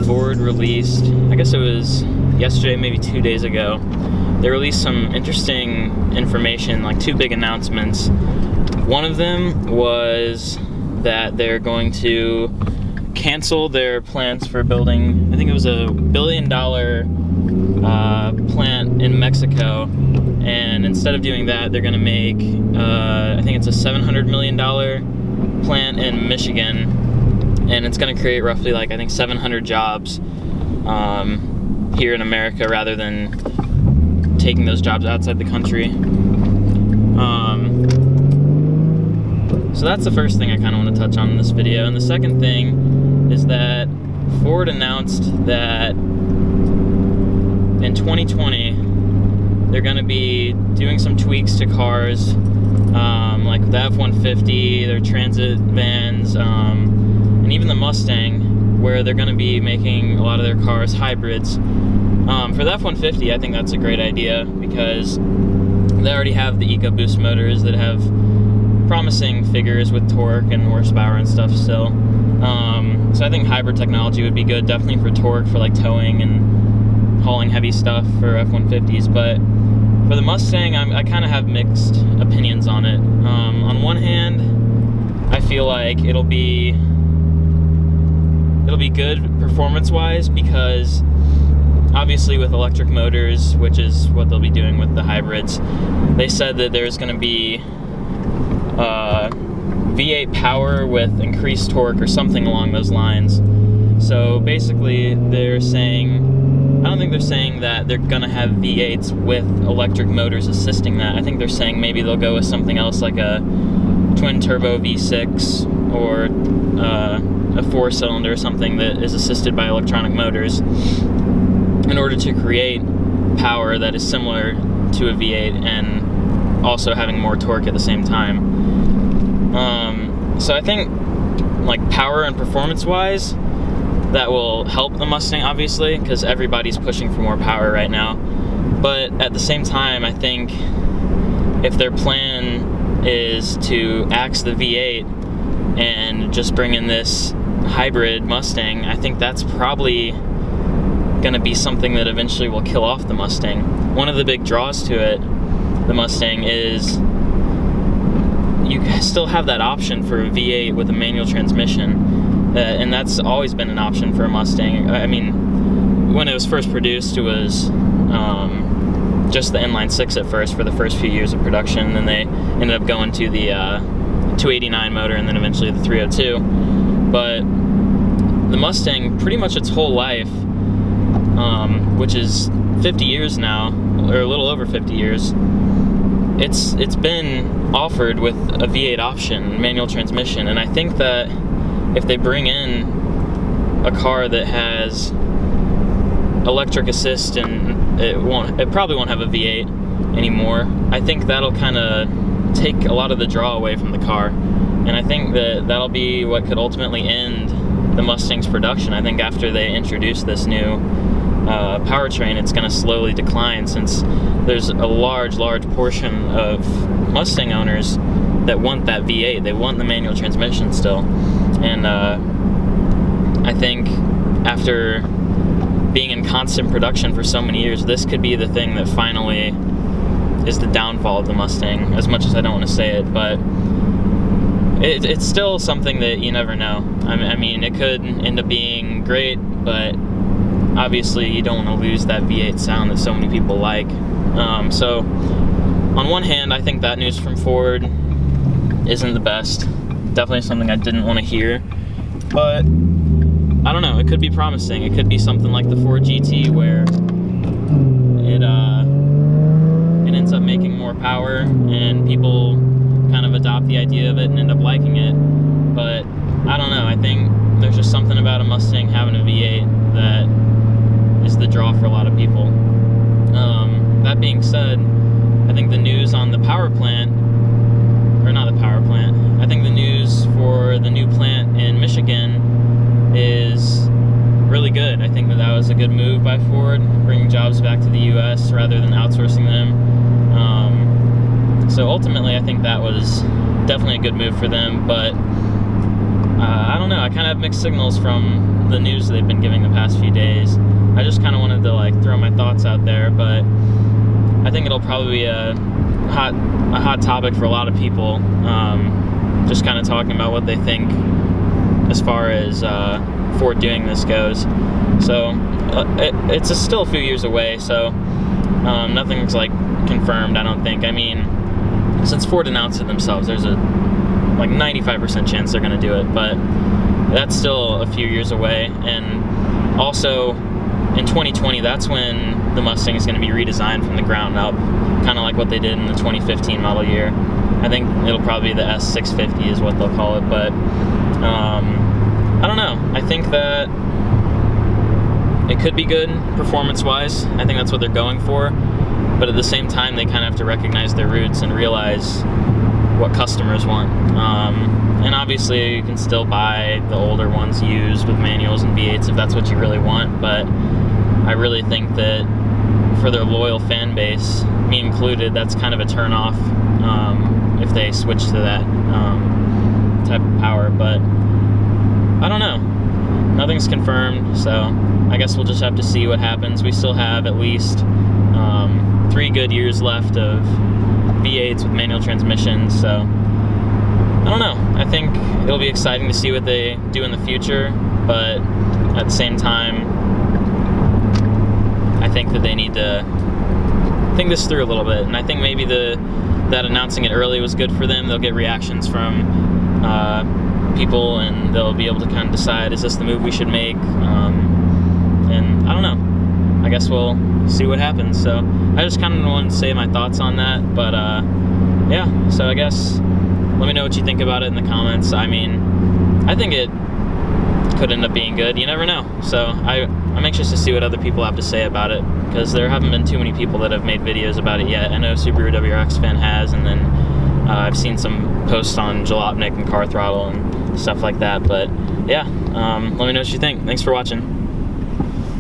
Ford released, I guess it was yesterday, maybe 2 days ago, they released some interesting information, like 2 big announcements. One of them was that they're going to cancel their plans for building, I think it was a $1 billion plant in Mexico, and instead of doing that, they're going to make, I think it's a $700 million plant in Michigan, and it's going to create roughly, like, I think 700 jobs here in America rather than taking those jobs outside the country. So that's the first thing I kind of want to touch on in this video. And the second thing is that Ford announced that in 2020 they're going to be doing some tweaks to cars, like the F-150, their transit vans, and even the Mustang, where they're going to be making a lot of their cars hybrids. For the F-150, I think that's a great idea because they already have the EcoBoost motors that have promising figures with torque and horsepower and stuff still. So I think hybrid technology would be good, definitely for torque, for like towing and hauling heavy stuff for F-150s. But for the Mustang, I kind of have mixed opinions on it. On one hand, I feel like it'll be good performance-wise because obviously with electric motors, which is what they'll be doing with the hybrids, they said that there's going to be V8 power with increased torque or something along those lines. So basically they're saying, I don't think they're saying that they're going to have V8s with electric motors assisting that. I think they're saying maybe they'll go with something else like a twin turbo V6 or a 4-cylinder or something that is assisted by electronic motors in order to create power that is similar to a V8 and also having more torque at the same time. So I think, like, power and performance-wise, that will help the Mustang, obviously, because everybody's pushing for more power right now. But at the same time, I think if their plan is to axe the V8 and just bring in this hybrid Mustang, I think that's probably going to be something that eventually will kill off the Mustang. One of the big draws to it, the Mustang, is you still have that option for a V8 with a manual transmission, and that's always been an option for a Mustang. I mean, when it was first produced, it was just the inline 6 at first for the first few years of production, and then they ended up going to the 289 motor and then eventually the 302. But the Mustang, pretty much its whole life, which is 50 years now, or a little over 50 years, it's been offered with a V8 option, manual transmission, and I think that if they bring in a car that has electric assist and it probably won't have a V8 anymore, I think that'll kind of take a lot of the draw away from the car, and I think that that'll be what could ultimately end the Mustang's production. I think after they introduce this new powertrain, it's going to slowly decline, since there's a large portion of Mustang owners that want that V8. They want the manual transmission still. And I think after being in constant production for so many years, this could be the thing that finally is the downfall of the Mustang, as much as I don't want to say it, but it's still something that you never know. I mean, it could end up being great, but obviously you don't want to lose that V8 sound that so many people like. So on one hand, I think that news from Ford isn't the best. Definitely something I didn't want to hear, but I don't know, it could be promising. It could be something like the Ford GT, where it ends up making more power and people kind of adopt the idea of it and end up liking it. But I don't know, I think there's just something about a Mustang having a V8 that is the draw for a lot of people. That being said, I think the news on the power plant, or not the power plant, I think the news for the new plant in Michigan is really good. I think that was a good move by Ford, bringing jobs back to the US rather than outsourcing them. So ultimately, I think that was definitely a good move for them, but I don't don't know, I kind of have mixed signals from the news they've been giving the past few days. I just kind of wanted to like throw my thoughts out there, but I think it'll probably be a hot topic for a lot of people. Just kind of talking about what they think as far as Ford doing this goes. So it's still a few years away, so nothing's like confirmed, I don't think. I mean, since Ford announced it themselves, there's a like 95% chance they're going to do it, but that's still a few years away. And also in 2020, that's when the Mustang is going to be redesigned from the ground up, kind of like what they did in the 2015 model year. I think it'll probably be the S650 is what they'll call it, but I don't know. I think that it could be good performance-wise. I think that's what they're going for, but at the same time, they kind of have to recognize their roots and realize what customers want. And obviously, you can still buy the older ones used with manuals and V8s if that's what you really want, but I really think that for their loyal fan base, me included, that's kind of a turn-off if they switch to that type of power. But I don't know. Nothing's confirmed, so I guess we'll just have to see what happens. We still have at least 3 good years left of V8s with manual transmissions, so I don't know. I think it'll be exciting to see what they do in the future, but at the same time, I think that they need to think this through a little bit, and I think maybe that announcing it early was good for them. They'll get reactions from people, and they'll be able to kind of decide, is this the move we should make? And I don't know. I guess we'll see what happens. So I just kind of wanted to say my thoughts on that, but yeah, so I guess let me know what you think about it in the comments. I mean, I think it could end up being good. You never know. So I'm anxious to see what other people have to say about it, because there haven't been too many people that have made videos about it yet. I know Subaru WRX Fan has, and then I've seen some posts on Jalopnik and Car Throttle and stuff like that. But yeah, let me know what you think. Thanks for watching.